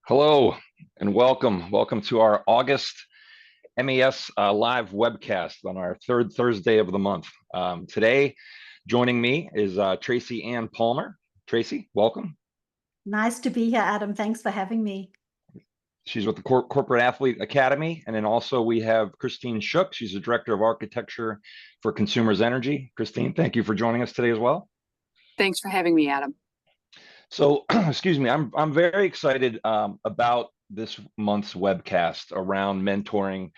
Hello and welcome. Welcome to our August MES live webcast on our third Thursday of the month. Today, joining me is Tracy-Ann Palmer. Tracy, welcome. Nice to be here, Adam. Thanks for having me. She's with the Corporate Athlete Academy. And then also we have Christine Shook. She's the Director of Architecture for Consumers Energy. Christine, thank you for joining us today as well. Thanks for having me, Adam. So, excuse me, I'm very excited about this month's webcast around mentoring.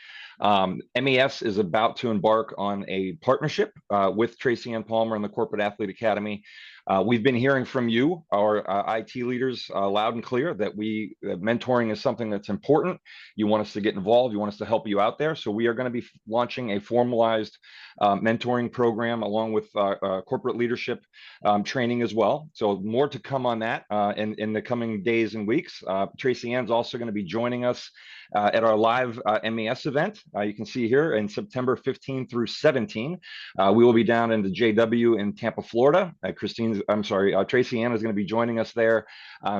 MES is about to embark on a partnership with Tracy-Ann Palmer and the Corporate Athlete Academy. We've been hearing from you, our IT leaders, loud and clear that mentoring is something that's important. You want us to get involved. You want us to help you out there. So we are going to be launching a formalized mentoring program along with corporate leadership training as well. So more to come on that in the coming days and weeks. Tracy-Ann's also going to be joining us at our live MES event. You can see here in September 15 through 17. We will be down in the JW in Tampa, Florida. Tracy-Ann is going to be joining us there,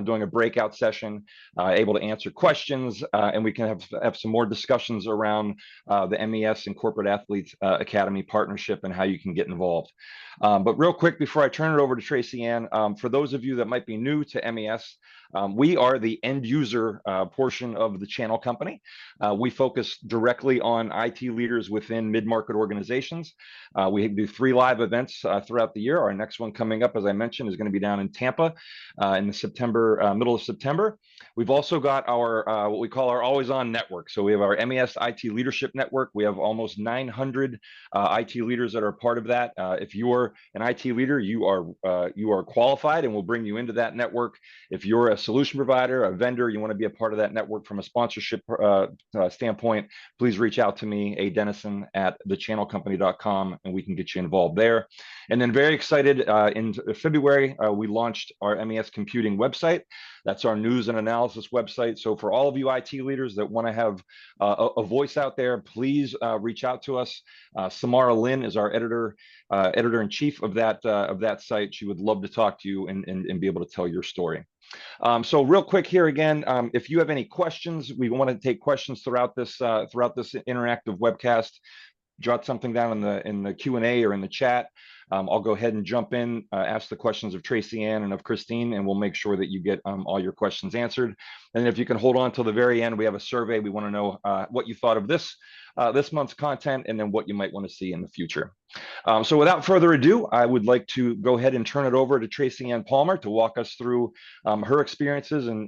doing a breakout session, able to answer questions, and we can have some more discussions around the MES and Corporate Athletes Academy partnership and how you can get involved. But real quick, before I turn it over to Tracy-Ann, for those of you that might be new to MES, we are the end user portion of the channel company. We focus directly on IT leaders within mid-market organizations. We do 3 live events throughout the year. Our next one coming up, as I mentioned, is going to be down in Tampa in the middle of September. We've also got our what we call our always on network. So we have our MES IT Leadership Network. We have almost 900 IT leaders that are part of that. If you're an IT leader, you are qualified, and we'll bring you into that network. If you're a solution provider, a vendor, you want to be a part of that network from a sponsorship standpoint, please reach out to me, adenison@thechannelcompany.com, and we can get you involved there. And then very excited, in February, we launched our MES Computing website. That's our news and analysis website. So for all of you IT leaders that want to have a voice out there, please reach out to us. Samara Lynn is our editor-in-chief of that site. She would love to talk to you and be able to tell your story. So real quick here again, if you have any questions, we want to take questions throughout this interactive webcast. Jot something down in the Q&A or in the chat. I'll go ahead and jump in, ask the questions of Tracy-Ann and of Christine, and we'll make sure that you get all your questions answered. And if you can hold on till the very end, we have a survey. We want to know what you thought of this month's content, and then what you might want to see in the future. So without further ado, I would like to go ahead and turn it over to Tracy-Ann Palmer to walk us through her experiences and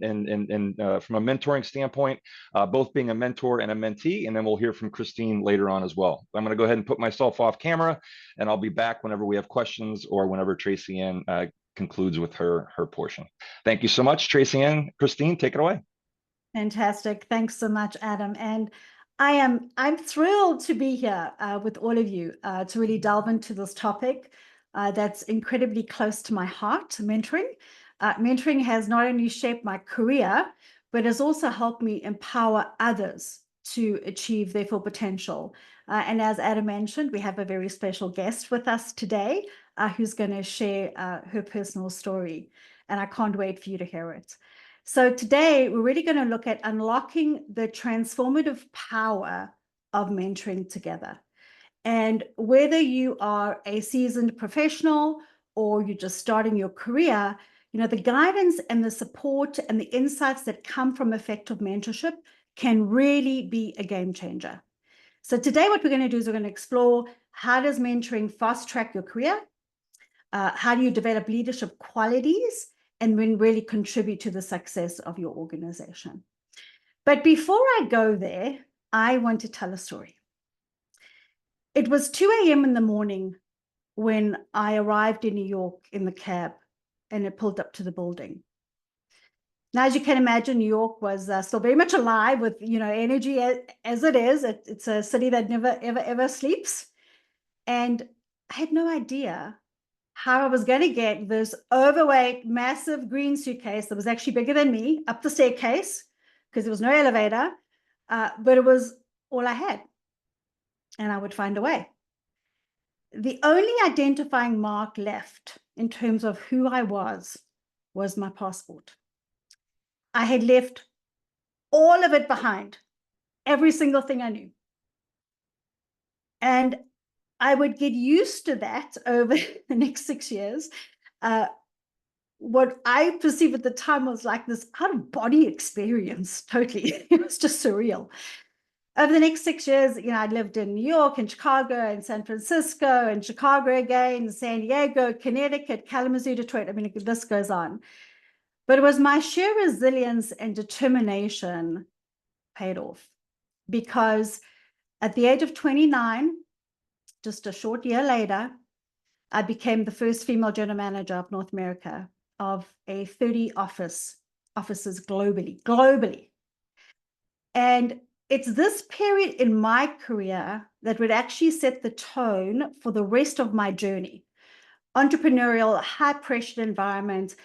from a mentoring standpoint, both being a mentor and a mentee, and then we'll hear from Christine later on as well. I'm going to go ahead and put myself off camera, and I'll be back whenever we have questions or whenever Tracy-Ann concludes with her portion. Thank you so much, Tracy-Ann. Christine, take it away. Fantastic. Thanks so much, Adam. And I'm thrilled to be here with all of you to really delve into this topic that's incredibly close to my heart, mentoring. Mentoring has not only shaped my career, but has also helped me empower others to achieve their full potential. And as Adam mentioned, we have a very special guest with us today who's going to share her personal story. And I can't wait for you to hear it. So today, we're really going to look at unlocking the transformative power of mentoring together. And whether you are a seasoned professional or you're just starting your career, the guidance and the support and the insights that come from effective mentorship can really be a game changer. So today, what we're going to do is we're going to explore how does mentoring fast track your career? How do you develop leadership qualities? And when really contribute to the success of your organization. But before I go there, I want to tell a story. It was 2 a.m. in the morning when I arrived in New York in the cab, and it pulled up to the building. Now, as you can imagine, New York was still very much alive with energy as it is. It's a city that never, ever sleeps. And I had no idea how I was going to get this overweight, massive green suitcase that was actually bigger than me up the staircase, because there was no elevator, but it was all I had, and I would find a way. The only identifying mark left in terms of who I was my passport. I had left all of it behind, every single thing I knew. And I would get used to that over the next 6 years. What I perceived at the time was like this out-of-body experience, totally. It was just surreal. Over the next 6 years, I lived in New York and Chicago and San Francisco and Chicago again, San Diego, Connecticut, Kalamazoo, Detroit. I mean, this goes on. But it was my sheer resilience and determination paid off, because at the age of 29, just a short year later, I became the first female general manager of North America of a 30 offices globally. And it's this period in my career that would actually set the tone for the rest of my journey. Entrepreneurial, high-pressure environment,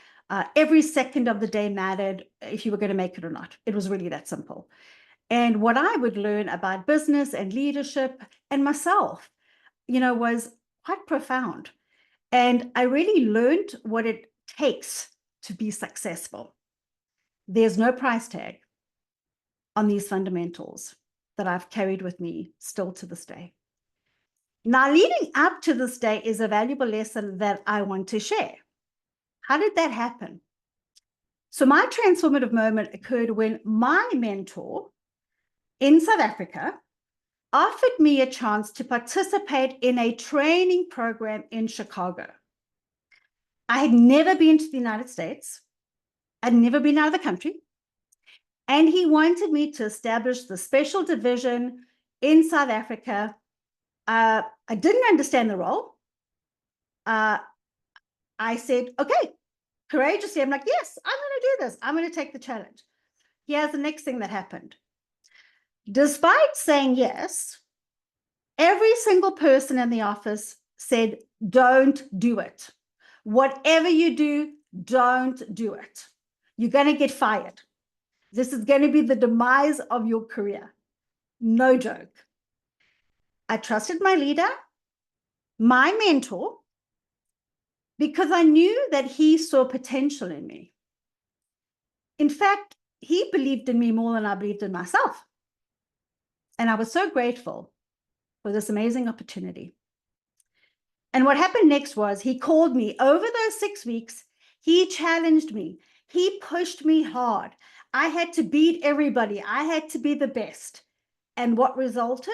every second of the day mattered if you were going to make it or not. It was really that simple. And what I would learn about business and leadership and myself, was quite profound. And I really learned what it takes to be successful. There's no price tag on these fundamentals that I've carried with me still to this day. Now, leading up to this day is a valuable lesson that I want to share. How did that happen? So my transformative moment occurred when my mentor in South Africa offered me a chance to participate in a training program in Chicago. I had never been to the United States. I'd never been out of the country. And he wanted me to establish the special division in South Africa. I didn't understand the role. I said, okay, courageously, I'm like, yes, I'm going to do this. I'm going to take the challenge. Here's the next thing that happened. Despite saying yes, every single person in the office said, don't do it. Whatever you do, don't do it. You're going to get fired. This is going to be the demise of your career. No joke. I trusted my leader, my mentor, because I knew that he saw potential in me. In fact, he believed in me more than I believed in myself. And I was so grateful for this amazing opportunity. And what happened next was he called me over those 6 weeks. He challenged me. He pushed me hard. I had to beat everybody. I had to be the best. And what resulted?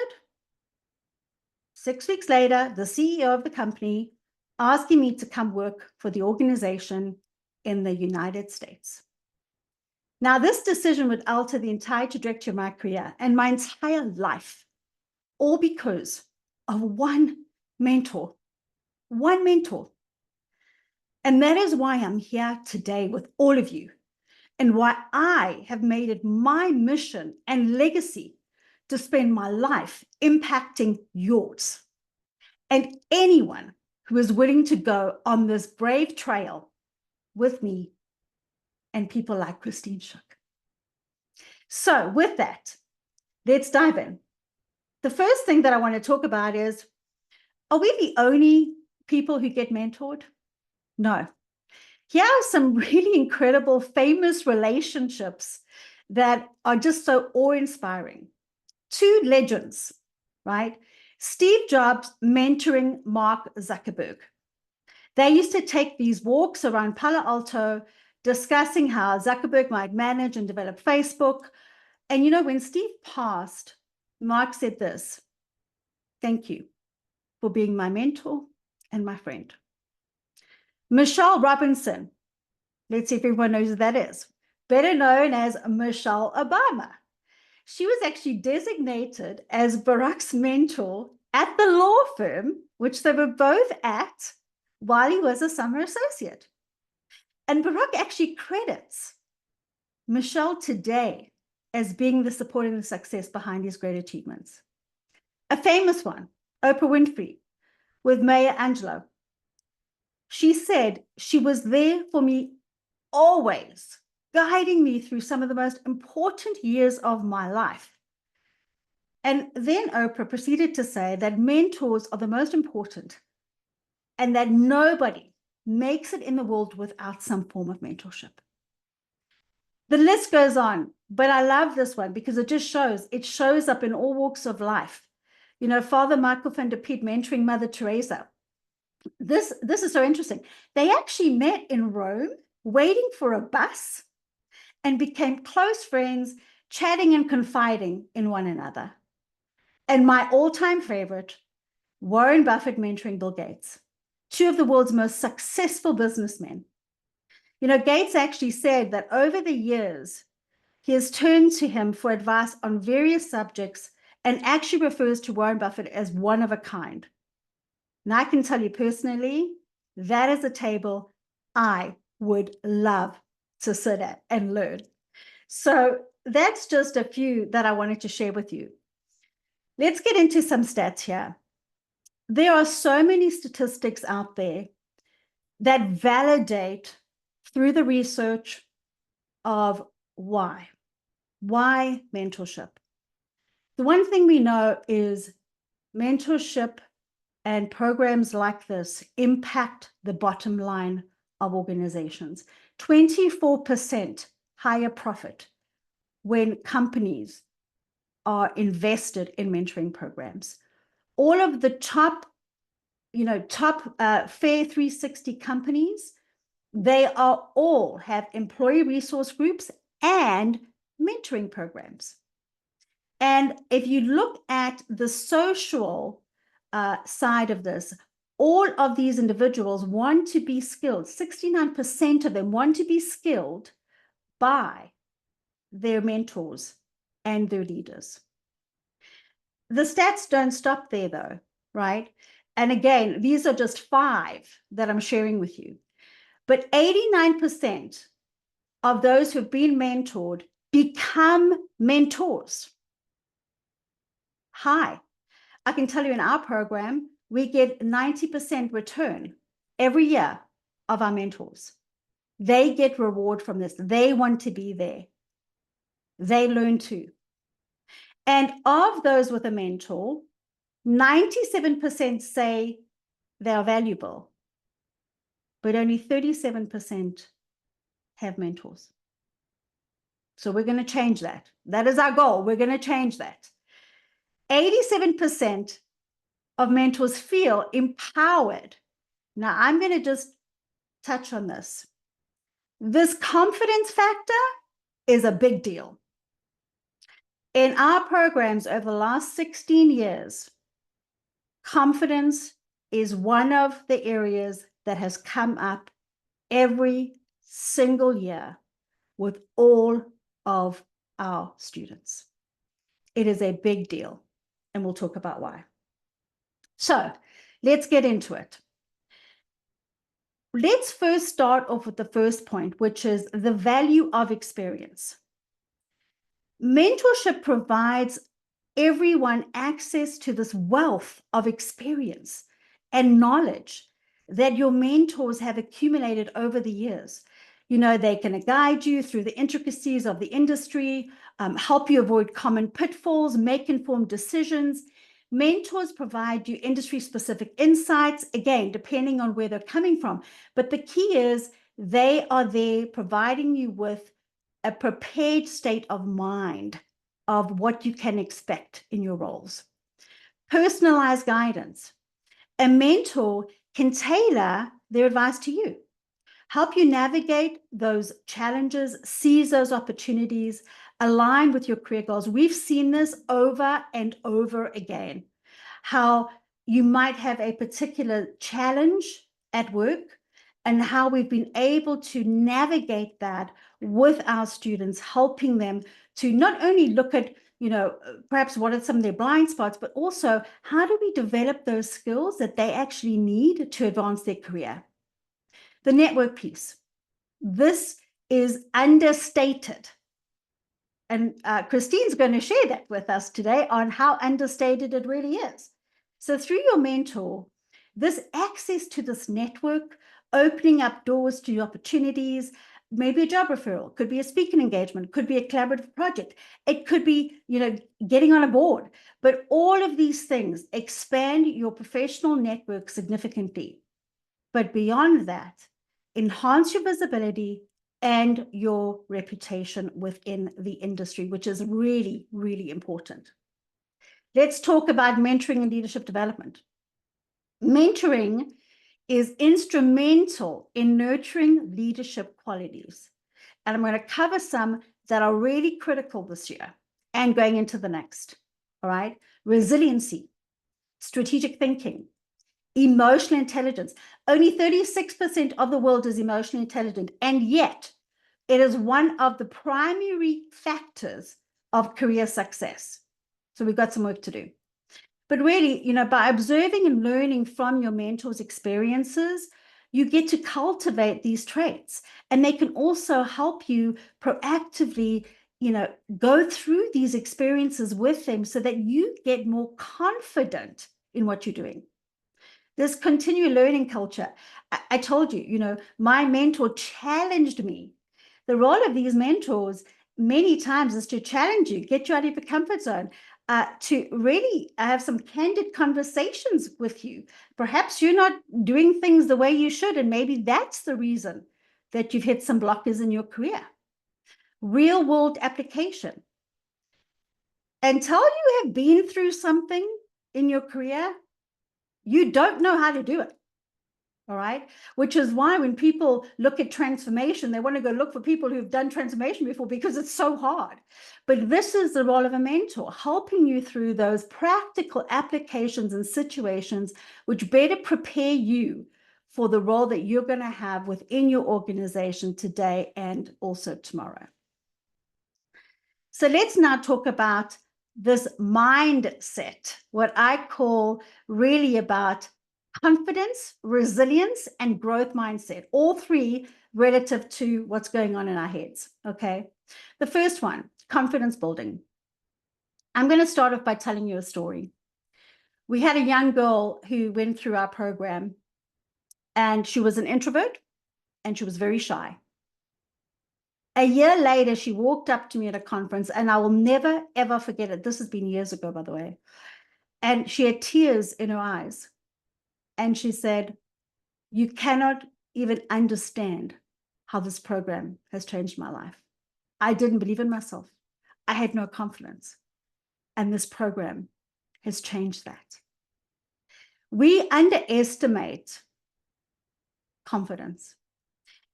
6 weeks later, the CEO of the company asking me to come work for the organization in the United States. Now, this decision would alter the entire trajectory of my career and my entire life, all because of one mentor. One mentor. And that is why I'm here today with all of you, and why I have made it my mission and legacy to spend my life impacting yours. And anyone who is willing to go on this brave trail with me and people like Christine Shook. So with that, let's dive in. The first thing that I want to talk about is, are we the only people who get mentored? No. Here are some really incredible, famous relationships that are just so awe-inspiring. 2 legends, right? Steve Jobs mentoring Mark Zuckerberg. They used to take these walks around Palo Alto, discussing how Zuckerberg might manage and develop Facebook. And when Steve passed, Mark said this: thank you for being my mentor and my friend. Michelle Robinson, let's see if everyone knows who that is, better known as Michelle Obama. She was actually designated as Barack's mentor at the law firm, which they were both at while he was a summer associate. And Barack actually credits Michelle today as being the support and the success behind his great achievements. A famous one, Oprah Winfrey, with Maya Angelou. She said she was there for me always, guiding me through some of the most important years of my life. And then Oprah proceeded to say that mentors are the most important and that nobody makes it in the world without some form of mentorship. The list goes on, but I love this one because it shows up in all walks of life. You know, Father Michael van der Piet mentoring Mother Teresa. This is so interesting. They actually met in Rome, waiting for a bus, and became close friends, chatting and confiding in one another. And my all-time favorite, Warren Buffett mentoring Bill Gates, two of the world's most successful businessmen. You know, Gates actually said that over the years, he has turned to him for advice on various subjects and actually refers to Warren Buffett as one of a kind. And I can tell you personally, that is a table I would love to sit at and learn. So that's just a few that I wanted to share with you. Let's get into some stats here. There are so many statistics out there that validate through the research of why mentorship. The one thing we know is mentorship and programs like this impact the bottom line of organizations. 24% higher profit when companies are invested in mentoring programs. All of the top Fair 360 companies, they are all have employee resource groups and mentoring programs. And if you look at the social side of this, all of these individuals want to be skilled. 69% of them want to be skilled by their mentors and their leaders. The stats don't stop there though, right? And again, these are just 5 that I'm sharing with you. But 89% of those who've been mentored become mentors. Hi, I can tell you in our program, we get 90% return every year of our mentors. They get reward from this. They want to be there. They learn too. And of those with a mentor, 97% say they are valuable, but only 37% have mentors. So we're going to change that. That is our goal. We're going to change that. 87% of mentors feel empowered. Now, I'm going to just touch on this. This confidence factor is a big deal. In our programs over the last 16 years, confidence is one of the areas that has come up every single year with all of our students. It is a big deal, and we'll talk about why. So let's get into it. Let's first start off with the first point, which is the value of experience. Mentorship provides everyone access to this wealth of experience and knowledge that your mentors have accumulated over the years. You know, they can guide you through the intricacies of the industry, help you avoid common pitfalls, make informed decisions. Mentors provide you industry-specific insights, again, depending on where they're coming from. But the key is they are there providing you with a prepared state of mind of what you can expect in your roles. Personalized guidance. A mentor can tailor their advice to you, help you navigate those challenges, seize those opportunities, align with your career goals. We've seen this over and over again, how you might have a particular challenge at work and how we've been able to navigate that with our students, helping them to not only look at, you know, perhaps what are some of their blind spots, but also how do we develop those skills that they actually need to advance their career. The network piece. This is understated. And Christine's going to share that with us today on how understated it really is. So through your mentor, this access to this network, opening up doors to opportunities, maybe a job referral, could be a speaking engagement, could be a collaborative project. It could be, you know, getting on a board. But all of these things expand your professional network significantly. But beyond that, enhance your visibility and your reputation within the industry, which is really, really important. Let's talk about mentoring and leadership development. Mentoring is instrumental in nurturing leadership qualities. And I'm going to cover some that are really critical this year and going into the next. All right. Resiliency, strategic thinking, emotional intelligence. Only 36% of the world is emotionally intelligent, and yet it is one of the primary factors of career success. So we've got some work to do. But really, by observing and learning from your mentor's experiences, you get to cultivate these traits, and they can also help you proactively, go through these experiences with them so that you get more confident in what you're doing. This continual learning culture. I told you, my mentor challenged me. The role of these mentors many times is to challenge you, get you out of your comfort zone, to really have some candid conversations with you. Perhaps you're not doing things the way you should, and maybe that's the reason that you've hit some blockers in your career. Real world application. Until you have been through something in your career, you don't know how to do it. All right. Which is why when people look at transformation, they want to go look for people who've done transformation before, because it's so hard. But this is the role of a mentor, helping you through those practical applications and situations which better prepare you for the role that you're going to have within your organization today and also tomorrow. So let's now talk about this mindset, what I call really about confidence, resilience, and growth mindset, all three relative to what's going on in our heads, okay? The first one, confidence building. I'm going to start off by telling you a story. We had a young girl who went through our program, and she was an introvert, and she was very shy. A year later, she walked up to me at a conference, and I will never, ever forget it. This has been years ago, by the way. And she had tears in her eyes. And she said, "You cannot even understand how this program has changed my life. I didn't believe in myself. I had no confidence. And this program has changed that." We underestimate confidence.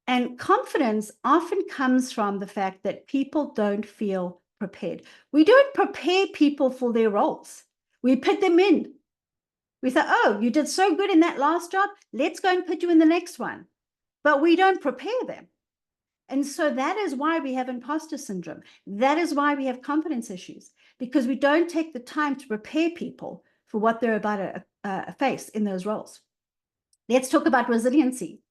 And confidence often comes from the fact that people don't feel prepared. We don't prepare people for their roles. We put them in. We say, "Oh, you did so good in that last job. Let's go and put you in the next one." But we don't prepare them. And so that is why we have imposter syndrome. That is why we have confidence issues, because we don't take the time to prepare people for what they're about to face in those roles. Let's talk about resiliency.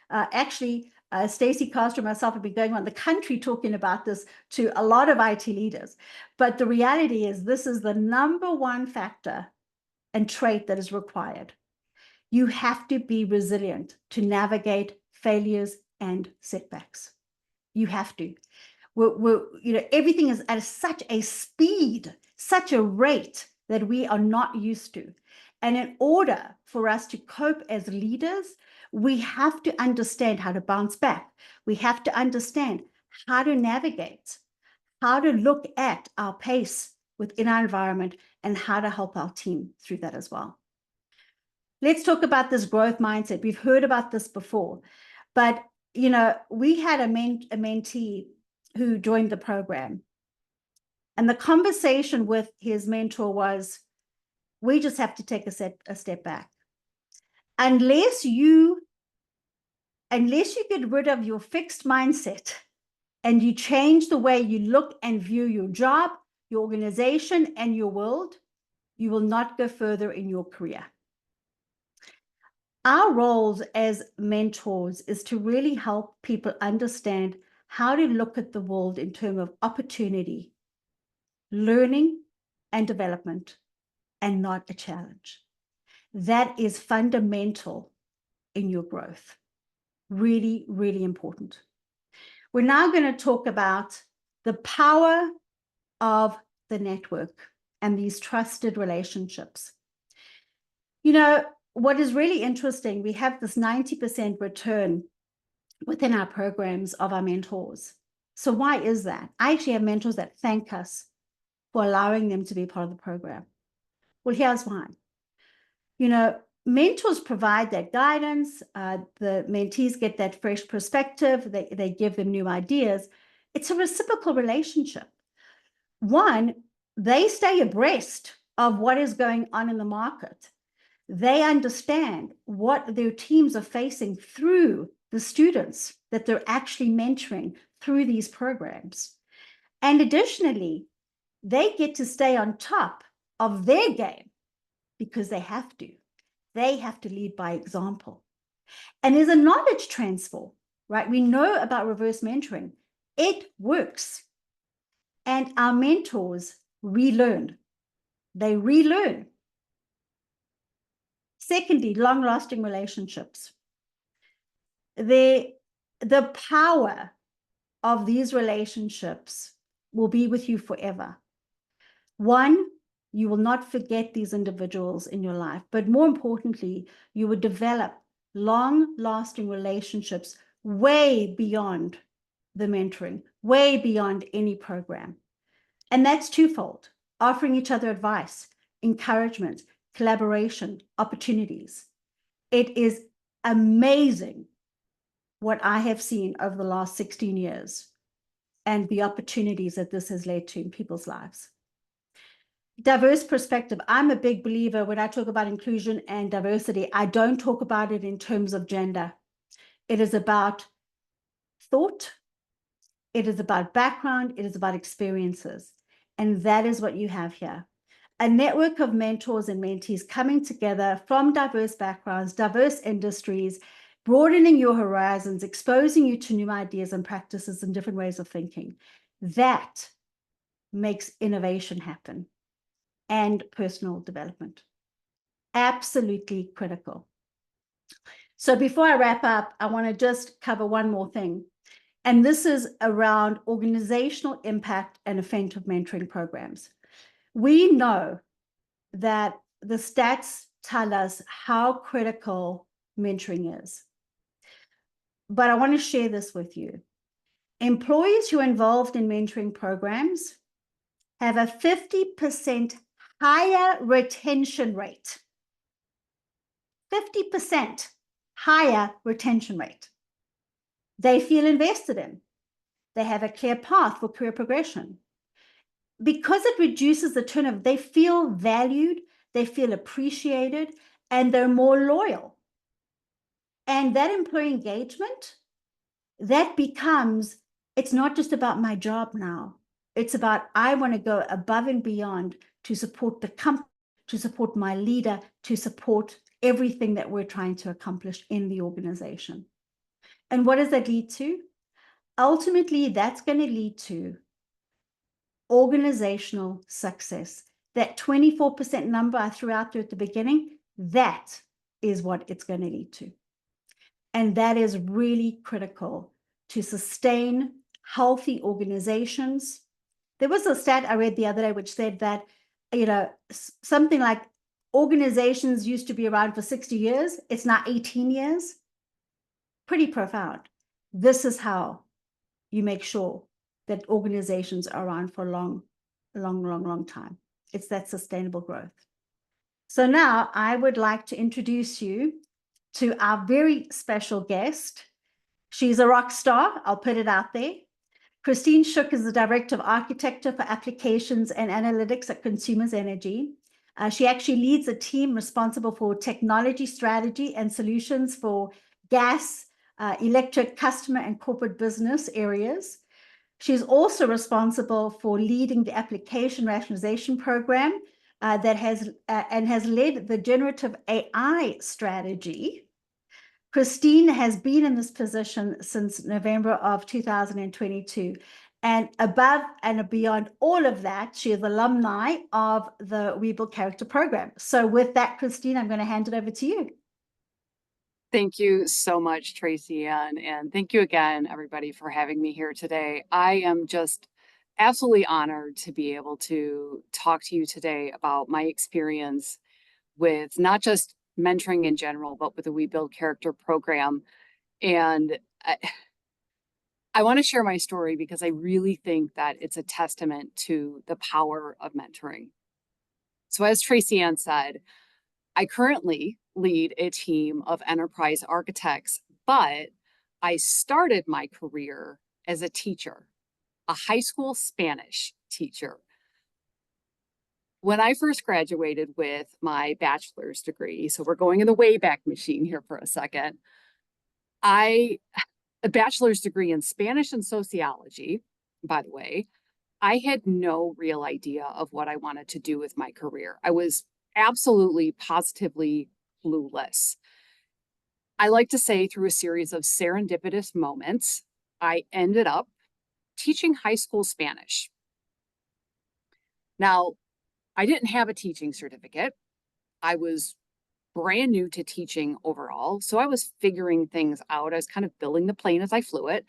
Actually, Stacey Castro and myself have been going around the country talking about this to a lot of IT leaders. But the reality is this is the number one factor and trait that is required. You have to be resilient to navigate failures and setbacks. You have to. Everything is at such a speed, such a rate that we are not used to. And in order for us to cope as leaders, we have to understand how to bounce back. We have to understand how to navigate, how to look at our pace within our environment, and how to help our team through that as well. Let's talk about this growth mindset. We've heard about this before, but we had a mentee who joined the program, and the conversation with his mentor was, "We just have to take a step back. Unless you get rid of your fixed mindset and you change the way you look and view your job, your organization, and your world, you will not go further in your career." Our roles as mentors is to really help people understand how to look at the world in terms of opportunity, learning, and development, and not a challenge. That is fundamental in your growth. Really, really important. We're now going to talk about the power of the network and these trusted relationships. What is really interesting, we have this 90% return within our programs of our mentors. So why is that? I actually have mentors that thank us for allowing them to be part of the program. Well, here's why. You know, mentors provide that guidance. The mentees get that fresh perspective. They give them new ideas. It's a reciprocal relationship. One, they stay abreast of what is going on in the market. They understand what their teams are facing through the students that they're actually mentoring through these programs. And additionally, they get to stay on top of their game because they have to. They have to lead by example. And there's a knowledge transfer, right? We know about reverse mentoring. It works. And our mentors relearn. They relearn. Secondly, long-lasting relationships. The power of these relationships will be with you forever. One, you will not forget these individuals in your life, but more importantly, you will develop long-lasting relationships way beyond the mentoring, way beyond any program. And that's twofold: offering each other advice, encouragement, collaboration, opportunities. It is amazing what I have seen over the last 16 years and the opportunities that this has led to in people's lives. Diverse perspective. I'm a big believer when I talk about inclusion and diversity, I don't talk about it in terms of gender. It is about thought. It is about background. It is about experiences. And that is what you have here. A network of mentors and mentees coming together from diverse backgrounds, diverse industries, broadening your horizons, exposing you to new ideas and practices and different ways of thinking. That makes innovation happen and personal development. Absolutely critical. So before I wrap up, I want to just cover one more thing. And this is around organizational impact and effective mentoring programs. We know that the stats tell us how critical mentoring is. But I want to share this with you. Employees who are involved in mentoring programs have a 50% higher retention rate. 50% higher retention rate. They feel invested in. They have a clear path for career progression. Because it reduces the turnover, they feel valued, they feel appreciated, and they're more loyal. And that employee engagement, that becomes, it's not just about my job now. It's about, I want to go above and beyond to support the company, to support my leader, to support everything that we're trying to accomplish in the organization. And what does that lead to? Ultimately, that's going to lead to organizational success. That 24% number I threw out there at the beginning, that is what it's going to lead to. And that is really critical to sustain healthy organizations. There was a stat I read the other day which said that, you know, something like organizations used to be around for 60 years. It's now 18 years. Pretty profound. This is how you make sure that organizations are around for a long time. It's that sustainable growth. So now I would like to introduce you to our very special guest. She's a rock star. I'll put it out there. Christine Shook is the Director of Architecture for Applications and Analytics at Consumers Energy. She actually leads a team responsible for technology strategy and solutions for gas, electric, customer, and corporate business areas. She's also responsible for leading the application rationalization program that has led the generative AI strategy. Christine has been in this position since November of 2022. And above and beyond all of that, she is alumni of the We Build Character program. So with that, Christine, I'm going to hand it over to you. Thank you so much, Tracy-Ann, and thank you again, everybody, for having me here today. I am just absolutely honored to be able to talk to you today about my experience with not just mentoring in general, but with the We Build Character program. And I want to share my story because I really think that it's a testament to the power of mentoring. So as Tracy-Ann said, I currently lead a team of enterprise architects, but I started my career as a teacher, a high school Spanish teacher. When I first graduated with my bachelor's degree, so we're going in the Wayback Machine here for a second, a bachelor's degree in Spanish and sociology, by the way. I had no real idea of what I wanted to do with my career. I was absolutely, positively clueless. I like to say through a series of serendipitous moments, I ended up teaching high school Spanish. Now, I didn't have a teaching certificate. I was brand new to teaching overall. So I was figuring things out. I was kind of building the plane as I flew it.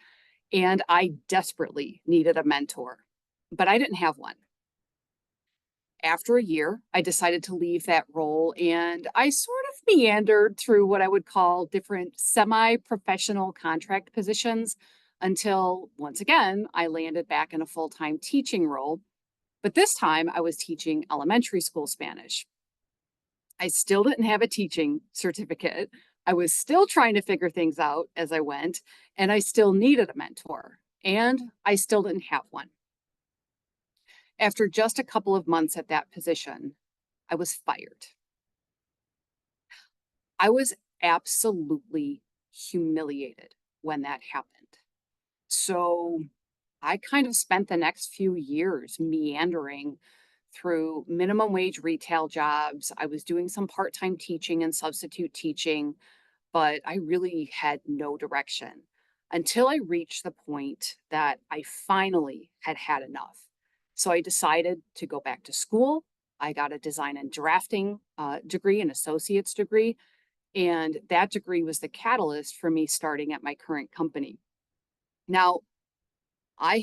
And I desperately needed a mentor, but I didn't have one. After a year, I decided to leave that role and I sort of meandered through what I would call different semi-professional contract positions until once again, I landed back in a full-time teaching role. But this time I was teaching elementary school Spanish. I still didn't have a teaching certificate. I was still trying to figure things out as I went, and I still needed a mentor, and I still didn't have one. After just a couple of months at that position, I was fired. I was absolutely humiliated when that happened. So I kind of spent the next few years meandering through minimum wage retail jobs. I was doing some part-time teaching and substitute teaching, but I really had no direction until I reached the point that I finally had had enough. So I decided to go back to school. I got a design and drafting degree, an associate's degree, and that degree was the catalyst for me starting at my current company. Now, I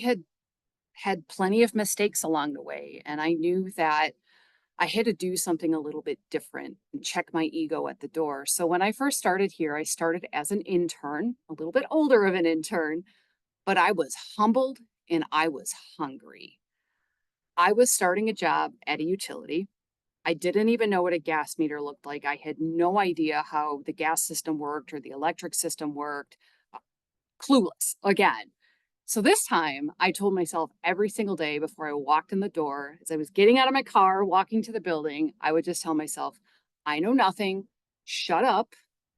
had plenty of mistakes along the way, and I knew that I had to do something a little bit different and check my ego at the door. So when I first started here, I started as an intern, a little bit older of an intern, but I was humbled and I was hungry. I was starting a job at a utility. I didn't even know what a gas meter looked like. I had no idea how the gas system worked or the electric system worked. Clueless again. So this time I told myself every single day before I walked in the door, as I was getting out of my car, walking to the building, I would just tell myself, I know nothing, shut up,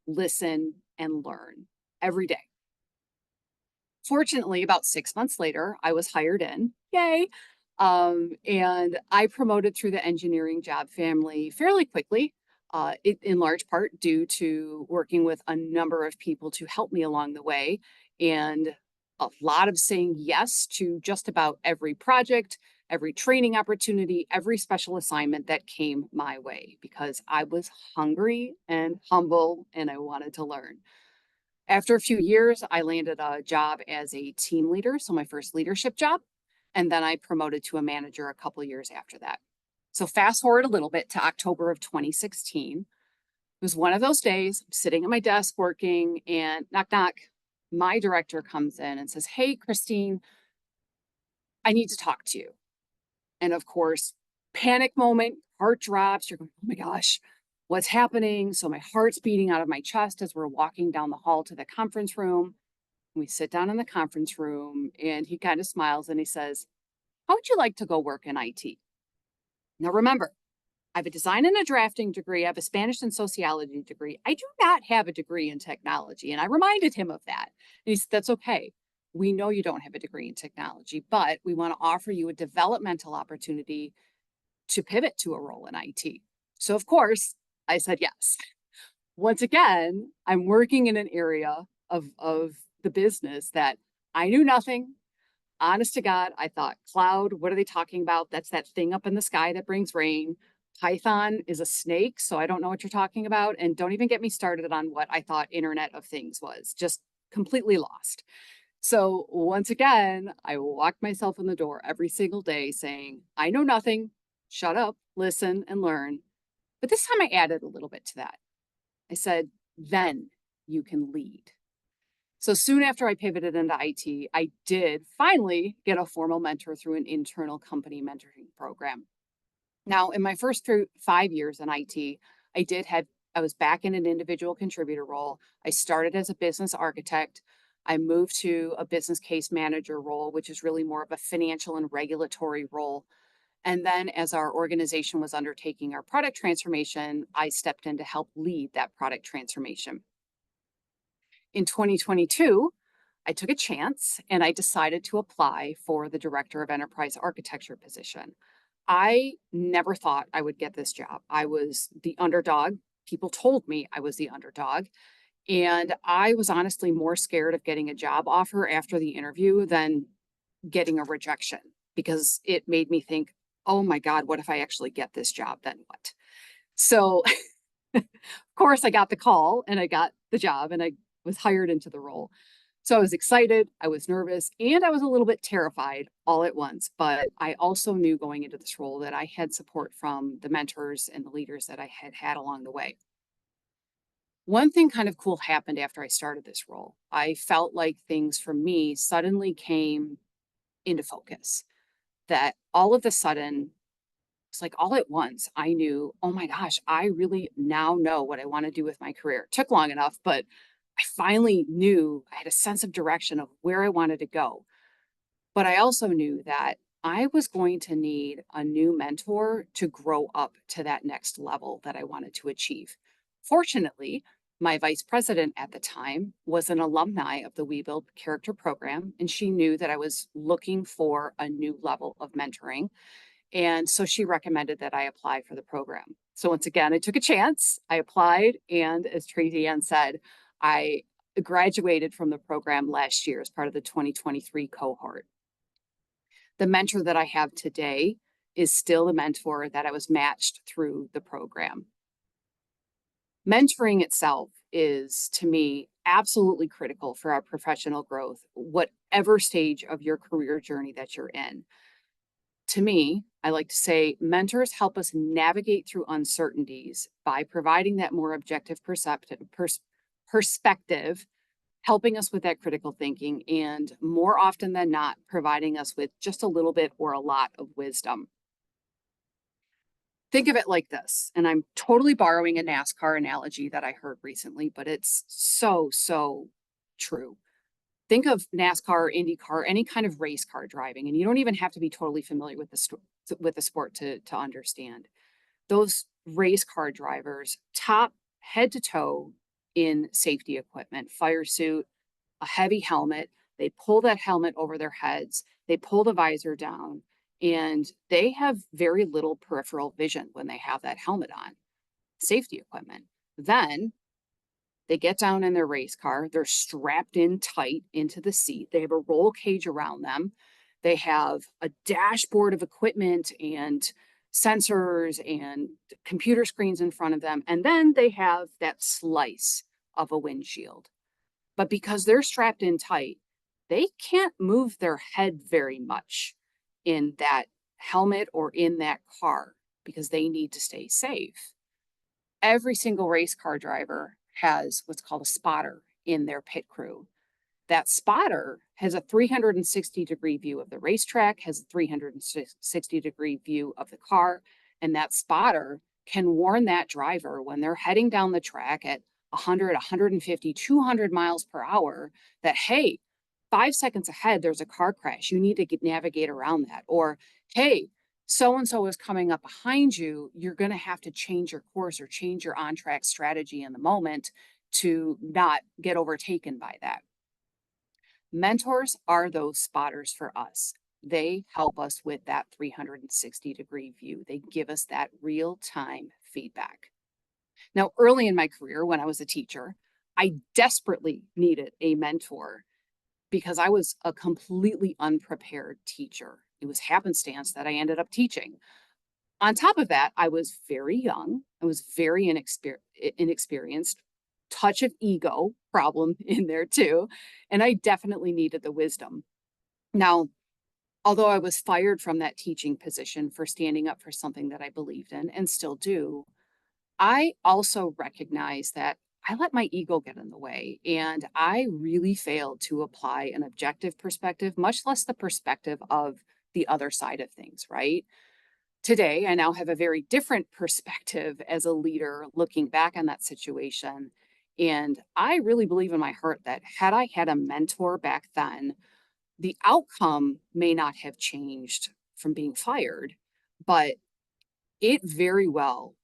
listen, and learn every day. Fortunately, about 6 months later, I was hired in, yay. And I promoted through the engineering job family fairly quickly, in large part due to working with a number of people to help me along the way. And a lot of saying yes to just about every project, every training opportunity, every special assignment that came my way because I was hungry and humble and I wanted to learn. After a few years, I landed a job as a team leader, so my first leadership job, and then I promoted to a manager a couple of years after that. So fast forward a little bit to October of 2016. It was one of those days, I'm sitting at my desk working and knock, knock, my director comes in and says, hey, Christine, I need to talk to you. And of course, panic moment, heart drops. You're going, oh my gosh, what's happening? So my heart's beating out of my chest as we're walking down the hall to the conference room. We sit down in the conference room and he kind of smiles and he says, how would you like to go work in IT? Now remember, I have a design and a drafting degree. I have a Spanish and sociology degree. I do not have a degree in technology. And I reminded him of that. And he said, that's okay. We know you don't have a degree in technology, but we want to offer you a developmental opportunity to pivot to a role in IT. So of course, I said yes. Once again, I'm working in an area of the business that I knew nothing. Honest to God, I thought, cloud, what are they talking about? That's that thing up in the sky that brings rain. Python is a snake, so I don't know what you're talking about. And don't even get me started on what I thought Internet of Things was. Just completely lost. So once again, I walked myself in the door every single day saying, I know nothing, shut up, listen, and learn. But this time I added a little bit to that. I said, then you can lead. So soon after I pivoted into IT, I did finally get a formal mentor through an internal company mentoring program. Now, in my first 5 years in IT, I was back in an individual contributor role. I started as a business architect. I moved to a business case manager role, which is really more of a financial and regulatory role. And then as our organization was undertaking our product transformation, I stepped in to help lead that product transformation. In 2022, I took a chance and I decided to apply for the Director of Enterprise Architecture position. I never thought I would get this job. I was the underdog. People told me I was the underdog. And I was honestly more scared of getting a job offer after the interview than getting a rejection, because it made me think, oh my God, what if I actually get this job? Then what? So, of course, I got the call and I got the job and I was hired into the role. So I was excited, I was nervous, and I was a little bit terrified all at once. But I also knew going into this role that I had support from the mentors and the leaders that I had had along the way. One thing kind of cool happened after I started this role. I felt like things for me suddenly came into focus, that all of a sudden, it's like all at once, I knew, oh my gosh, I really now know what I want to do with my career. It took long enough, but I finally knew, I had a sense of direction of where I wanted to go. But I also knew that I was going to need a new mentor to grow up to that next level that I wanted to achieve. Fortunately, my vice president at the time was an alumni of the We Build Character program, and she knew that I was looking for a new level of mentoring. And so she recommended that I apply for the program. So once again, I took a chance, I applied, and as Tracy-Ann said, I graduated from the program last year as part of the 2023 cohort. The mentor that I have today is still the mentor that I was matched through the program. Mentoring itself is, to me, absolutely critical for our professional growth, whatever stage of your career journey that you're in. To me, I like to say mentors help us navigate through uncertainties by providing that more objective perspective, helping us with that critical thinking, and more often than not, providing us with just a little bit or a lot of wisdom. Think of it like this, and I'm totally borrowing a NASCAR analogy that I heard recently, but it's so, so true. Think of NASCAR, IndyCar, any kind of race car driving, and you don't even have to be totally familiar with the sport to understand. Those race car drivers, top head to toe in safety equipment, fire suit, a heavy helmet. They pull that helmet over their heads. They pull the visor down, and they have very little peripheral vision when they have that helmet on. Safety equipment. Then they get down in their race car. They're strapped in tight into the seat. They have a roll cage around them. They have a dashboard of equipment and sensors and computer screens in front of them. And then they have that slice of a windshield. But because they're strapped in tight, they can't move their head very much in that helmet or in that car because they need to stay safe. Every single race car driver has what's called a spotter in their pit crew. That spotter has a 360-degree view of the racetrack, has a 360-degree view of the car, and that spotter can warn that driver when they're heading down the track at 100, 150, 200 miles per hour that, hey, 5 seconds ahead, there's a car crash. You need to navigate around that. Or, hey, so-and-so is coming up behind you. You're going to have to change your course or change your on-track strategy in the moment to not get overtaken by that. Mentors are those spotters for us. They help us with that 360-degree view. They give us that real-time feedback. Now, early in my career, when I was a teacher, I desperately needed a mentor because I was a completely unprepared teacher. It was happenstance that I ended up teaching. On top of that, I was very young. I was very inexperienced, touch of ego problem in there too. And I definitely needed the wisdom. Now, although I was fired from that teaching position for standing up for something that I believed in and still do, I also recognize that I let my ego get in the way, and I really failed to apply an objective perspective, much less the perspective of the other side of things, right? Today, I now have a very different perspective as a leader looking back on that situation. And I really believe in my heart that had I had a mentor back then, the outcome may not have changed from being fired, but it very well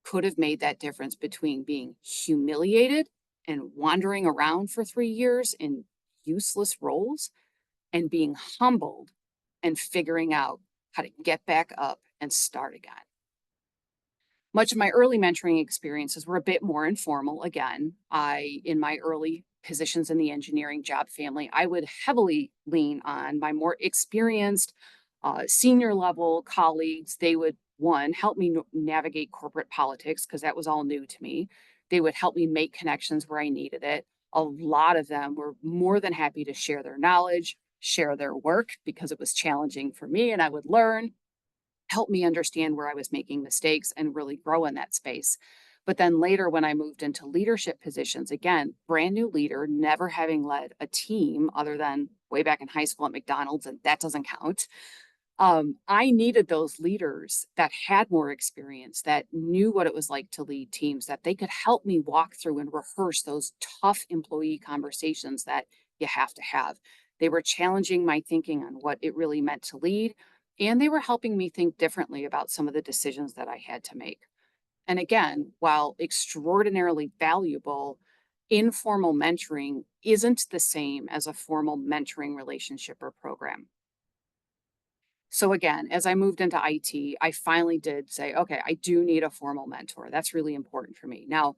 could have made that difference between being humiliated and wandering around for 3 years in useless roles and being humbled and figuring out how to get back up and start again. Much of my early mentoring experiences were a bit more informal. Again, in my early positions in the engineering job family, I would heavily lean on my more experienced senior level colleagues. They would, one, help me navigate corporate politics because that was all new to me. They would help me make connections where I needed it. A lot of them were more than happy to share their knowledge, share their work because it was challenging for me and I would learn, help me understand where I was making mistakes and really grow in that space. But then later, when I moved into leadership positions, again, brand new leader, never having led a team other than way back in high school at McDonald's, and that doesn't count. I needed those leaders that had more experience, that knew what it was like to lead teams, that they could help me walk through and rehearse those tough employee conversations that you have to have. They were challenging my thinking on what it really meant to lead, and they were helping me think differently about some of the decisions that I had to make. And again, while extraordinarily valuable, informal mentoring isn't the same as a formal mentoring relationship or program. So again, as I moved into IT, I finally did say, okay, I do need a formal mentor. That's really important for me. Now,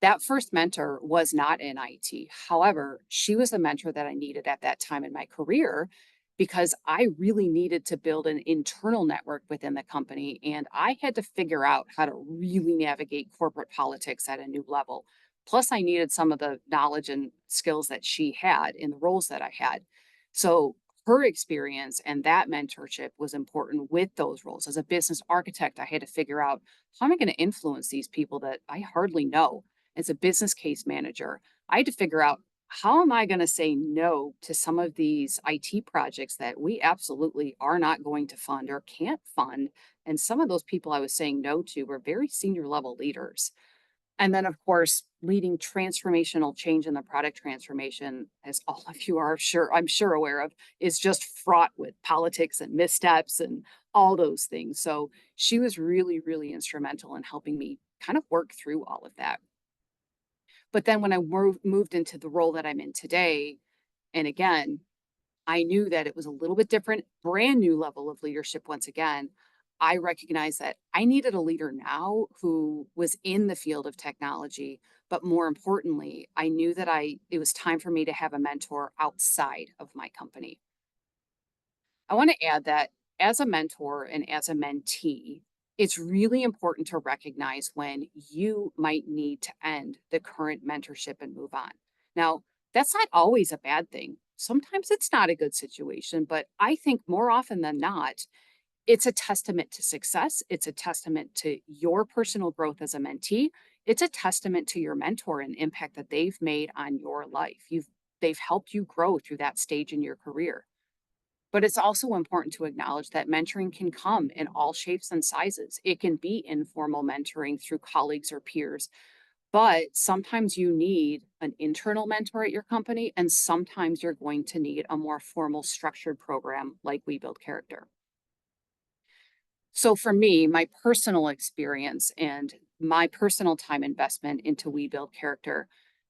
that first mentor was not in IT. However, she was the mentor that I needed at that time in my career because I really needed to build an internal network within the company. And I had to figure out how to really navigate corporate politics at a new level. Plus, I needed some of the knowledge and skills that she had in the roles that I had. So her experience and that mentorship was important with those roles. As a business architect, I had to figure out, how am I going to influence these people that I hardly know? As a business case manager, I had to figure out, how am I going to say no to some of these IT projects that we absolutely are not going to fund or can't fund? And some of those people I was saying no to were very senior level leaders. And then, of course, leading transformational change in the product transformation, as all of you are sure, I'm sure aware of, is just fraught with politics and missteps and all those things. So she was really, really instrumental in helping me kind of work through all of that. But then when I moved into the role that I'm in today, and again, I knew that it was a little bit different, brand new level of leadership once again. I recognized that I needed a leader now who was in the field of technology, but more importantly, I knew that it was time for me to have a mentor outside of my company. I want to add that as a mentor and as a mentee, it's really important to recognize when you might need to end the current mentorship and move on. Now, that's not always a bad thing. Sometimes it's not a good situation, but I think more often than not, it's a testament to success. It's a testament to your personal growth as a mentee. It's a testament to your mentor and impact that they've made on your life. They've helped you grow through that stage in your career. But it's also important to acknowledge that mentoring can come in all shapes and sizes. It can be informal mentoring through colleagues or peers, but sometimes you need an internal mentor at your company, and sometimes you're going to need a more formal structured program like We Build Character. So for me, my personal experience and my personal time investment into We Build Character,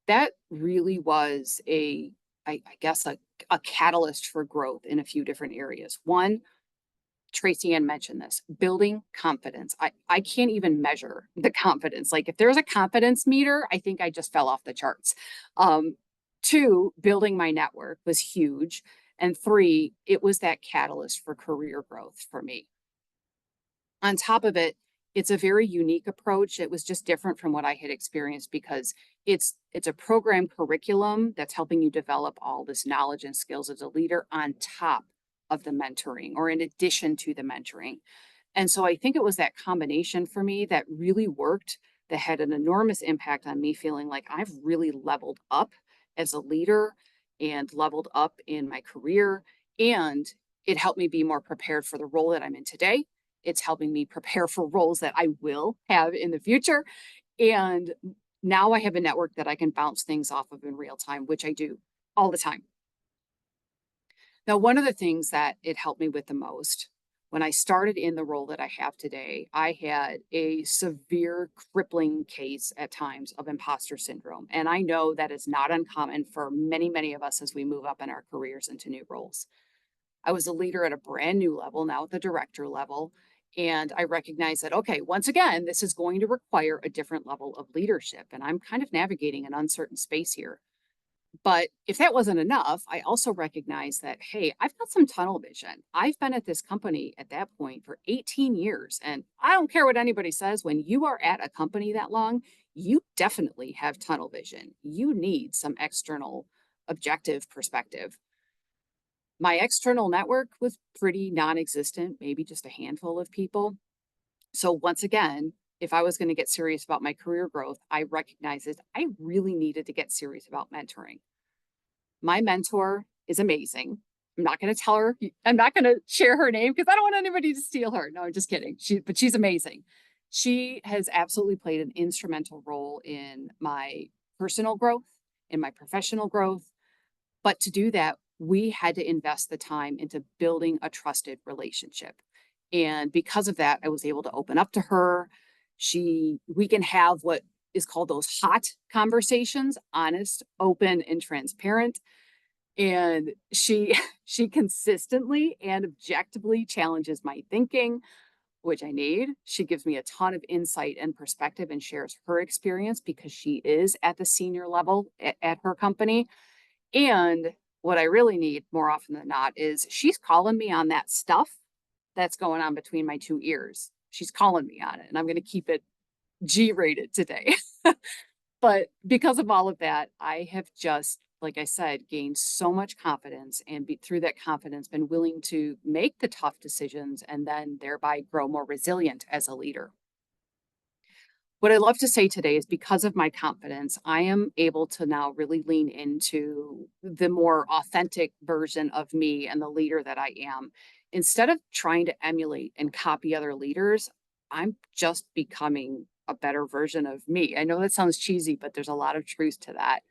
that really was I guess, a catalyst for growth in a few different areas. One, Tracy-Ann mentioned this, building confidence. I can't even measure the confidence. Like if there's a confidence meter, I think I just fell off the charts. Two, building my network was huge. And three, it was that catalyst for career growth for me. On top of it, it's a very unique approach. It was just different from what I had experienced because it's a program curriculum that's helping you develop all this knowledge and skills as a leader on top of the mentoring or in addition to the mentoring. And so I think it was that combination for me that really worked that had an enormous impact on me feeling like I've really leveled up as a leader and leveled up in my career. And it helped me be more prepared for the role that I'm in today. It's helping me prepare for roles that I will have in the future. And now I have a network that I can bounce things off of in real time, which I do all the time. Now, one of the things that it helped me with the most, when I started in the role that I have today, I had a severe crippling case at times of imposter syndrome. And I know that is not uncommon for many, many of us as we move up in our careers into new roles. I was a leader at a brand new level, now at the director level. And I recognize that, okay, once again, this is going to require a different level of leadership. And I'm kind of navigating an uncertain space here. But if that wasn't enough, I also recognize that, hey, I've got some tunnel vision. I've been at this company at that point for 18 years. And I don't care what anybody says, when you are at a company that long, you definitely have tunnel vision. You need some external objective perspective. My external network was pretty non-existent, maybe just a handful of people. So once again, if I was going to get serious about my career growth, I recognized that I really needed to get serious about mentoring. My mentor is amazing. I'm not going to tell her, I'm not going to share her name because I don't want anybody to steal her. No, I'm just kidding. But she's amazing. She has absolutely played an instrumental role in my personal growth, in my professional growth. But to do that, we had to invest the time into building a trusted relationship. And because of that, I was able to open up to her. We can have what is called those hot conversations, honest, open, and transparent. And she consistently and objectively challenges my thinking, which I need. She gives me a ton of insight and perspective and shares her experience because she is at the senior level at her company. And what I really need more often than not is she's calling me on that stuff that's going on between my two ears. She's calling me on it, and I'm going to keep it G-rated today. But because of all of that, I have just, like I said, gained so much confidence, and through that confidence, been willing to make the tough decisions and then thereby grow more resilient as a leader. What I love to say today is because of my confidence, I am able to now really lean into the more authentic version of me and the leader that I am. Instead of trying to emulate and copy other leaders, I'm just becoming a better version of me. I know that sounds cheesy, but there's a lot of truth to that.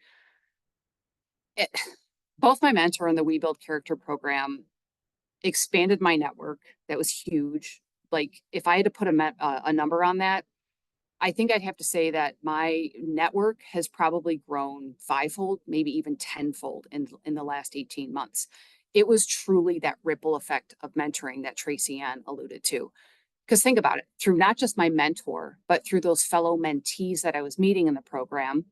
Both my mentor and the We Build Character program expanded my network. That was huge. Like if I had to put a number on that, I think I'd have to say that my network has probably grown fivefold, maybe even tenfold in the last 18 months. It was truly that ripple effect of mentoring that Tracy-Ann alluded to. Because think about it, through not just my mentor, but through those fellow mentees that I was meeting in the program,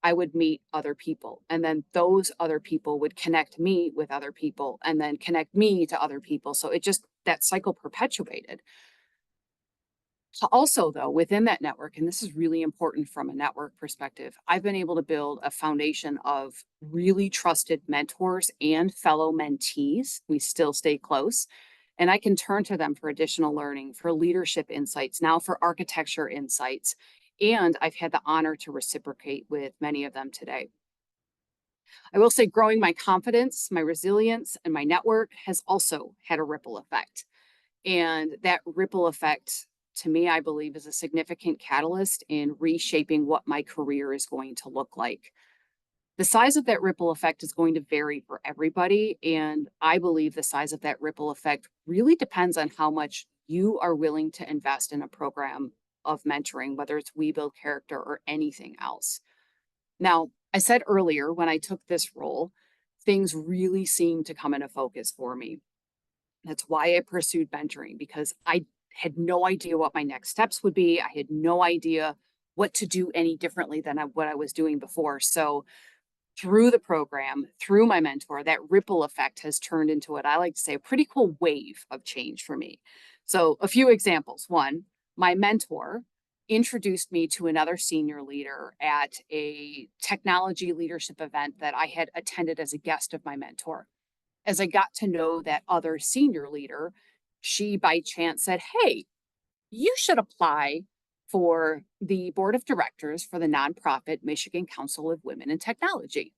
I would meet other people. And then those other people would connect me with other people and then connect me to other people. So it just, that cycle perpetuated. Also, though, within that network, and this is really important from a network perspective, I've been able to build a foundation of really trusted mentors and fellow mentees. We still stay close, and I can turn to them for additional learning, for leadership insights, now for architecture insights, and I've had the honor to reciprocate with many of them today. I will say growing my confidence, my resilience, and my network has also had a ripple effect. And that ripple effect, to me, I believe, is a significant catalyst in reshaping what my career is going to look like. The size of that ripple effect is going to vary for everybody. And I believe the size of that ripple effect really depends on how much you are willing to invest in a program of mentoring, whether it's We Build Character or anything else. Now, I said earlier when I took this role, things really seemed to come into focus for me. That's why I pursued mentoring, because I had no idea what my next steps would be. I had no idea what to do any differently than what I was doing before. So through the program, through my mentor, that ripple effect has turned into what I like to say, a pretty cool wave of change for me. So a few examples. One, my mentor introduced me to another senior leader at a technology leadership event that I had attended as a guest of my mentor. As I got to know that other senior leader, she by chance said, "Hey, you should apply for the board of directors for the nonprofit Michigan Council of Women in Technology.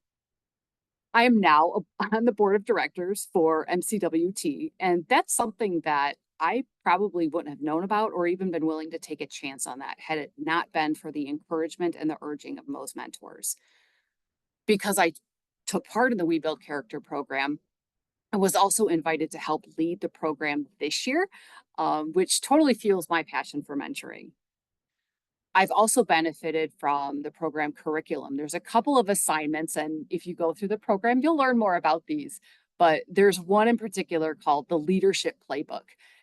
I am now on the board of directors for MCWT, and that's something that I probably wouldn't have known about or even been willing to take a chance on that had it not been for the encouragement and the urging of most mentors. Because I took part in the We Build Character program, I was also invited to help lead the program this year, which totally fuels my passion for mentoring. I've also benefited from the program curriculum. There's a couple of assignments, and if you go through the program, you'll learn more about these. But there's one in particular called the Leadership Playbook.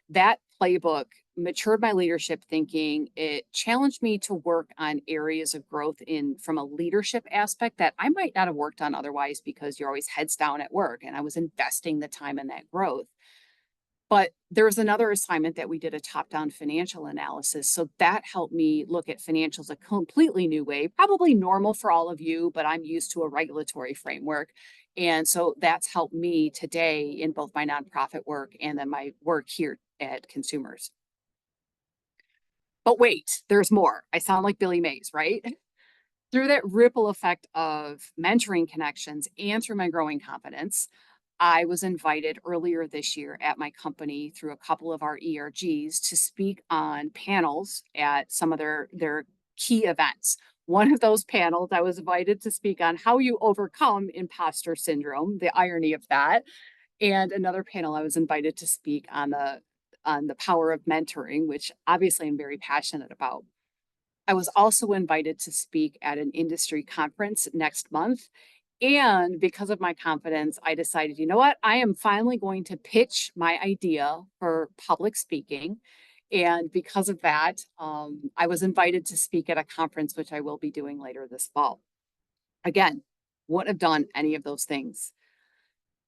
That playbook matured my leadership thinking. It challenged me to work on areas of growth from a leadership aspect that I might not have worked on otherwise because you're always heads down at work, and I was investing the time in that growth. But there was another assignment that we did a top-down financial analysis. So that helped me look at financials a completely new way, probably normal for all of you, but I'm used to a regulatory framework. And so that's helped me today in both my nonprofit work and then my work here at Consumers. But wait, there's more. I sound like Billy Mays, right? Through that ripple effect of mentoring connections and through my growing confidence, I was invited earlier this year at my company through a couple of our ERGs to speak on panels at some of their key events. One of those panels, I was invited to speak on how you overcome imposter syndrome, the irony of that. And another panel, I was invited to speak on the power of mentoring, which obviously I'm very passionate about. I was also invited to speak at an industry conference next month. And because of my confidence, I decided, you know what? I am finally going to pitch my idea for public speaking. And because of that, I was invited to speak at a conference, which I will be doing later this fall. Again, wouldn't have done any of those things.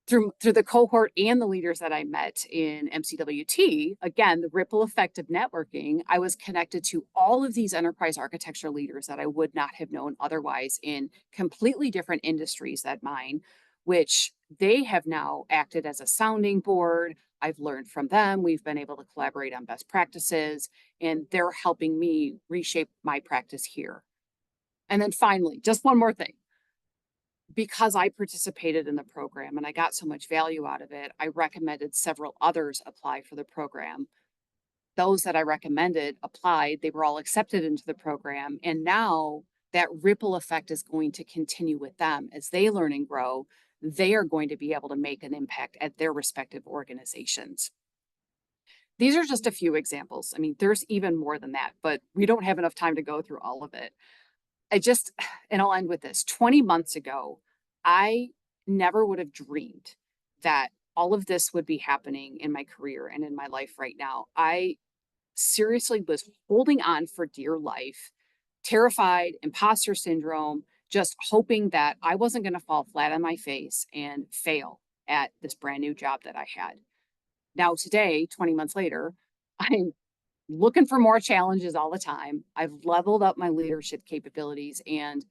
Through the cohort and the leaders that I met in MCWT, again, the ripple effect of networking, I was connected to all of these enterprise architecture leaders that I would not have known otherwise in completely different industries than mine, which they have now acted as a sounding board. I've learned from them. We've been able to collaborate on best practices, and they're helping me reshape my practice here. And then finally, just one more thing. Because I participated in the program and I got so much value out of it, I recommended several others apply for the program. Those that I recommended applied, they were all accepted into the program. And now that ripple effect is going to continue with them as they learn and grow. They are going to be able to make an impact at their respective organizations. These are just a few examples. I mean, there's even more than that, but we don't have enough time to go through all of it. And I'll end with this. 20 months ago, I never would have dreamed that all of this would be happening in my career and in my life right now. I seriously was holding on for dear life, terrified, imposter syndrome, just hoping that I wasn't going to fall flat on my face and fail at this brand new job that I had. Now, today, 20 months later, I'm looking for more challenges all the time. I've leveled up my leadership capabilities and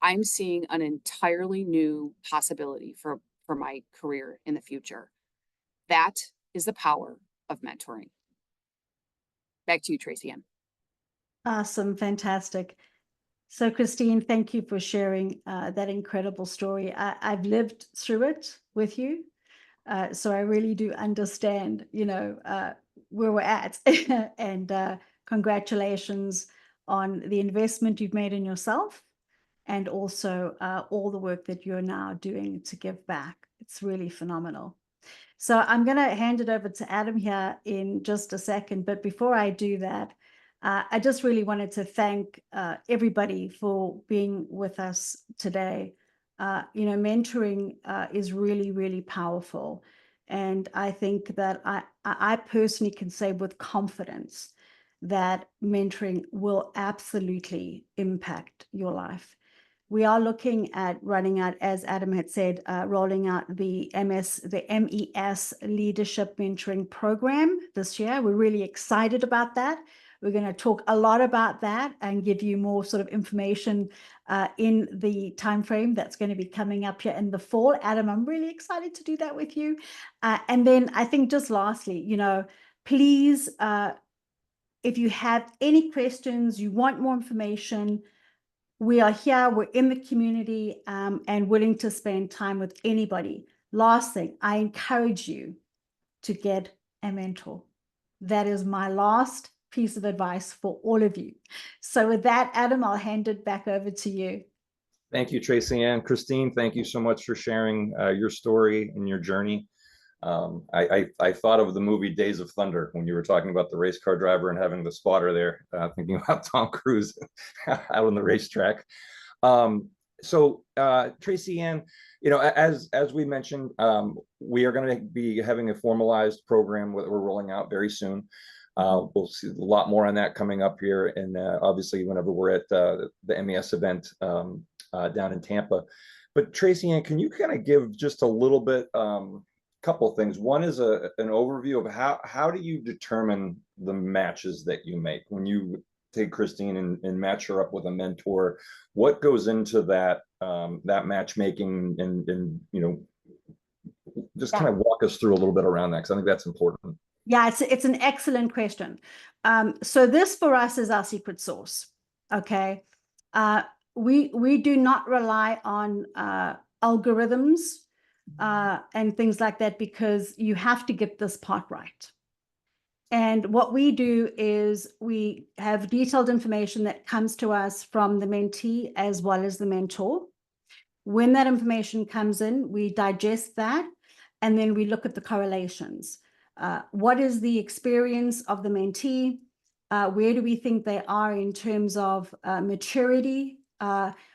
I'm seeing an entirely new possibility for my career in the future. That is the power of mentoring. Back to you, Tracy-Ann. Awesome, fantastic. So Christine, thank you for sharing that incredible story. I've lived through it with you. So I really do understand, where we're at. And congratulations on the investment you've made in yourself and also all the work that you're now doing to give back. It's really phenomenal. So I'm going to hand it over to Adam here in just a second. But before I do that, I just really wanted to thank everybody for being with us today. Mentoring is really, really powerful. And I think that I personally can say with confidence that mentoring will absolutely impact your life. We are looking at running out, as Adam had said, rolling out the MES Leadership Mentoring Program this year. We're really excited about that. We're going to talk a lot about that and give you more sort of information in the timeframe that's going to be coming up here in the fall. Adam, I'm really excited to do that with you. And then I think just lastly, please If you have any questions, you want more information, we are here, we're in the community, and willing to spend time with anybody. Last thing, I encourage you to get a mentor. That is my last piece of advice for all of you. So with that, Adam, I'll hand it back over to you. Thank you, Tracy-Ann. Christine, thank you so much for sharing your story and your journey. I thought of the movie Days of Thunder when you were talking about the race car driver and having the spotter there, thinking about Tom Cruise out on the racetrack. So Tracy-Ann, as we mentioned, we are going to be having a formalized program that we're rolling out very soon. We'll see a lot more on that coming up here, and obviously whenever we're at the MES event down in Tampa. But Tracy-Ann, can you kind of give just a little bit, couple things. One is an overview of how do you determine the matches that you make when you take Christine and match her up with a mentor? What goes into that matchmaking, and just kind of walk us through a little bit around that, because I think that's important. Yeah, it's an excellent question. So this for us is our secret sauce. Okay, we do not rely on algorithms and things like that, because you have to get this part right. And what we do is we have detailed information that comes to us from the mentee as well as the mentor. When that information comes in, we digest that, and then we look at the correlations. What is the experience of the mentee? Where do we think they are in terms of maturity?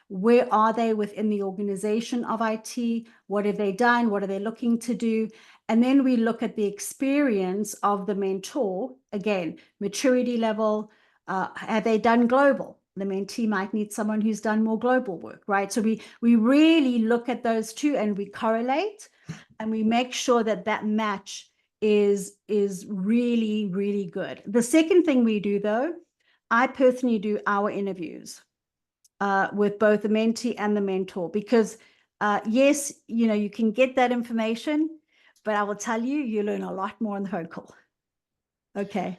Where are they within the organization of IT? What have they done? What are they looking to do? And then we look at the experience of the mentor. Again, maturity level. Have they done global? The mentee might need someone who's done more global work, right? So we really look at those two, and we correlate, and we make sure that that match is really, really good. The second thing we do, though, I personally do our interviews with both the mentee and the mentor, because yes, you can get that information, but I will tell you, you learn a lot more on the phone call. Okay.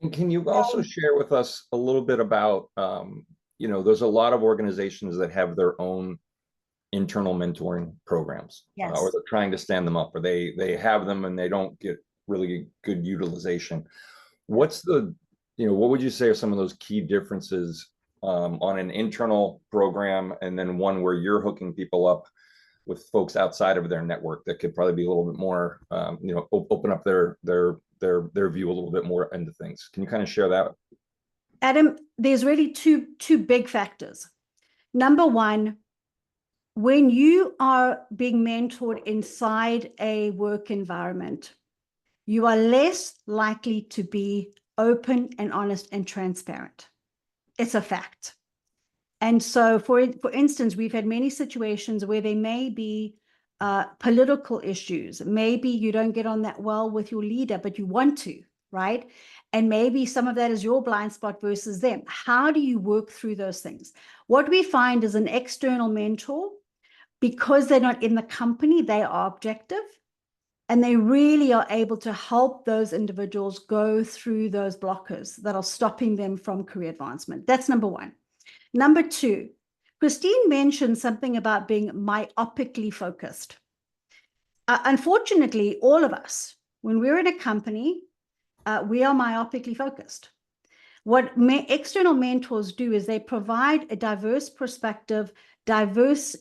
And can you also share with us a little bit about, there's a lot of organizations that have their own internal mentoring programs, Yes. Or they're trying to stand them up, or they have them and they don't get really good utilization. What would you say are some of those key differences on an internal program, and then one where you're hooking people up with folks outside of their network that could probably be a little bit more, open up their view a little bit more into things? Can you kind of share that? Adam, there's really two big factors. Number one, when you are being mentored inside a work environment, you are less likely to be open and honest and transparent. It's a fact. And so, for instance, we've had many situations where there may be political issues. Maybe you don't get on that well with your leader, but you want to, right? And maybe some of that is your blind spot versus them. How do you work through those things? What we find is an external mentor, because they're not in the company, they are objective, and they really are able to help those individuals go through those blockers that are stopping them from career advancement. That's number one. Number two, Christine mentioned something about being myopically focused. Unfortunately, all of us, when we're in a company, we are myopically focused. What external mentors do is they provide a diverse perspective, diverse,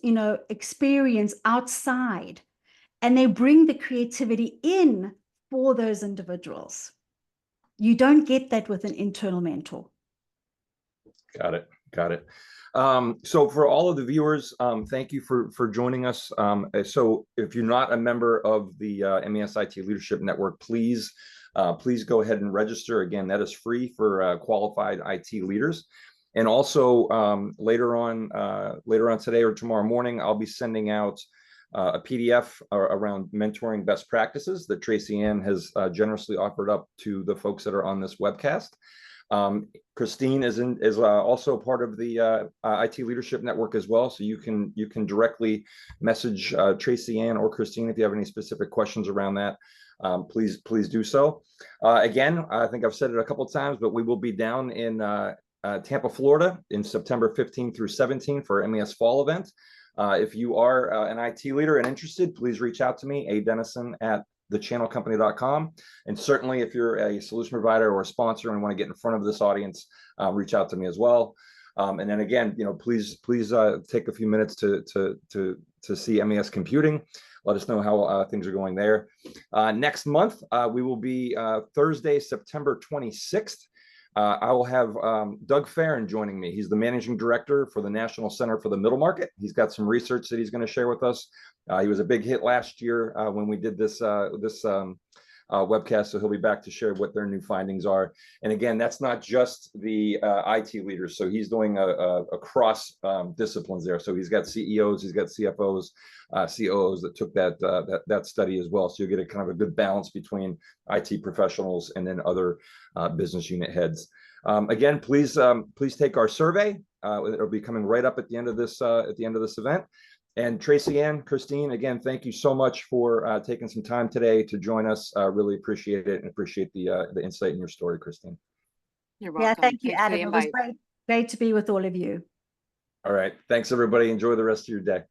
experience outside, and they bring the creativity in for those individuals. You don't get that with an internal mentor. Got it. So for all of the viewers, thank you for joining us. So if you're not a member of the MES IT Leadership Network, please go ahead and register. Again, that is free for qualified IT leaders. And also later on today or tomorrow morning, I'll be sending out a PDF around mentoring best practices that Tracy-Ann has generously offered up to the folks that are on this webcast. Christine is also part of the IT Leadership Network as well. So you can directly message Tracy-Ann or Christine if you have any specific questions around that. Please do so. Again, I think I've said it a couple of times, but we will be down in Tampa, Florida in September 15 through 17 for MES Fall event. If you are an IT leader and interested, please reach out to me, adennison@thechannelcompany.com. And certainly if you're a solution provider or a sponsor and want to get in front of this audience, reach out to me as well. And then again, please take a few minutes to see MES Computing. Let us know how things are going there. Next month, we will be Thursday, September 26th. I will have Doug Farron joining me. He's the managing director for the National Center for the Middle Market. He's got some research that he's going to share with us. He was a big hit last year when we did this webcast, so he'll be back to share what their new findings are. And again, that's not just the IT leaders. So he's doing a cross disciplines there. So he's got CEOs, he's got CFOs, COOs that took that study as well. So you get a kind of a good balance between IT professionals and then other business unit heads. Again, please take our survey. It'll be coming right up at the end of this event. And Tracy-Ann, Christine, again, thank you so much for taking some time today to join us. Really appreciate it and appreciate the insight in your story, Christine. You're welcome. Yeah, thank you, Thanks for the Adam. It was invite. great to be with all of you. All right. Thanks, everybody. Enjoy the rest of your day.